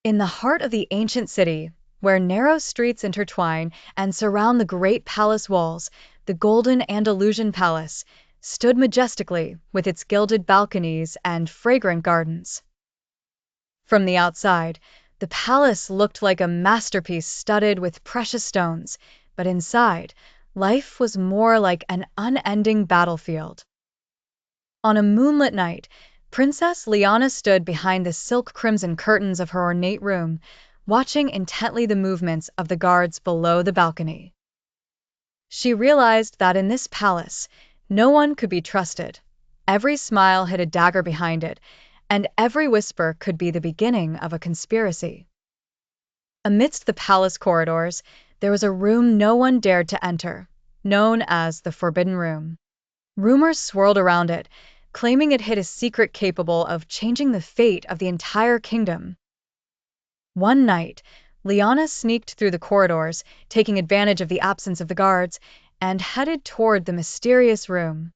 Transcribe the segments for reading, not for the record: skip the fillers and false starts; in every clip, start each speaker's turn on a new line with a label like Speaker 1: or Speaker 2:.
Speaker 1: In the heart of the ancient city, where narrow streets intertwine and surround the great palace walls, the Golden Andalusian Palace stood majestically with its gilded balconies and fragrant gardens. From the outside, the palace looked like a masterpiece studded with precious stones, but inside, life was more like an unending battlefield. On a moonlit night, Princess Liana stood behind the silk crimson curtains of her ornate room, watching intently the movements of the guards below the balcony. She realized that in this palace, no one could be trusted. Every smile hid a dagger behind it, and every whisper could be the beginning of a conspiracy. Amidst the palace corridors, there was a room no one dared to enter, known as the Forbidden Room. Rumors swirled around it, claiming it hid a secret capable of changing the fate of the entire kingdom. One night, Liana sneaked through the corridors, taking advantage of the absence of the guards, and headed toward the mysterious room.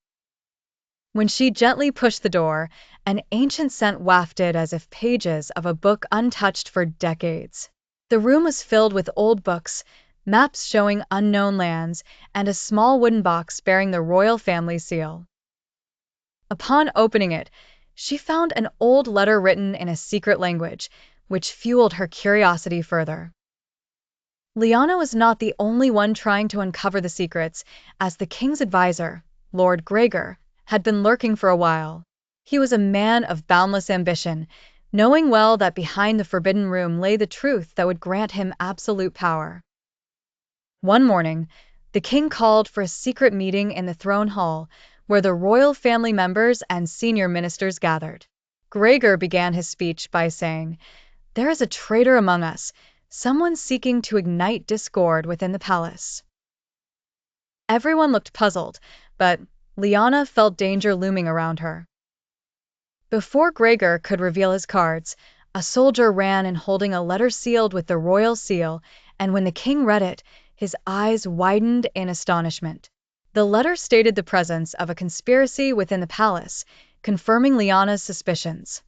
Speaker 1: When she gently pushed the door, an ancient scent wafted as if pages of a book untouched for decades. The room was filled with old books, maps showing unknown lands, and a small wooden box bearing the royal family seal. Upon opening it, she found an old letter written in a secret language, which fueled her curiosity further. Liana was not the only one trying to uncover the secrets, as the king's advisor, Lord Gregor, had been lurking for a while. He was a man of boundless ambition, knowing well that behind the Forbidden Room lay the truth that would grant him absolute power. One morning, the king called for a secret meeting in the throne hall, where the royal family members and senior ministers gathered. Gregor began his speech by saying, "There is a traitor among us, someone seeking to ignite discord within the palace." Everyone looked puzzled, but Liana felt danger looming around her. Before Gregor could reveal his cards, a soldier ran in holding a letter sealed with the royal seal, and when the king read it, his eyes widened in astonishment. The letter stated the presence of a conspiracy within the palace, confirming Liana's suspicions.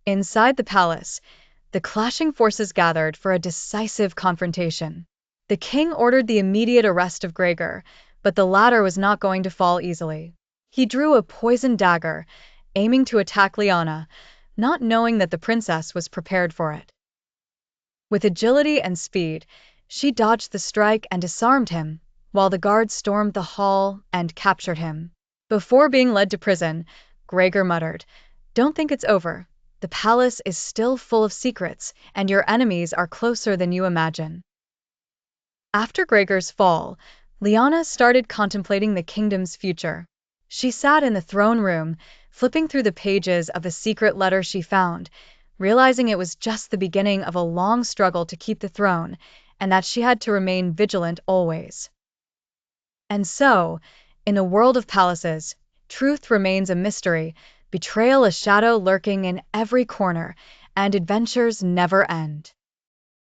Speaker 1: Inside the palace, the clashing forces gathered for a decisive confrontation. The king ordered the immediate arrest of Gregor, but the latter was not going to fall easily. He drew a poisoned dagger, aiming to attack Liana, not knowing that the princess was prepared for it. With agility and speed, she dodged the strike and disarmed him, while the guards stormed the hall and captured him. Before being led to prison, Gregor muttered, "Don't think it's over. The palace is still full of secrets, and your enemies are closer than you imagine." After Gregor's fall, Liana started contemplating the kingdom's future. She sat in the throne room, flipping through the pages of the secret letter she found, realizing it was just the beginning of a long struggle to keep the throne, and that she had to remain vigilant always. And so, in a world of palaces, truth remains a mystery, betrayal a shadow lurking in every corner, and adventures never end.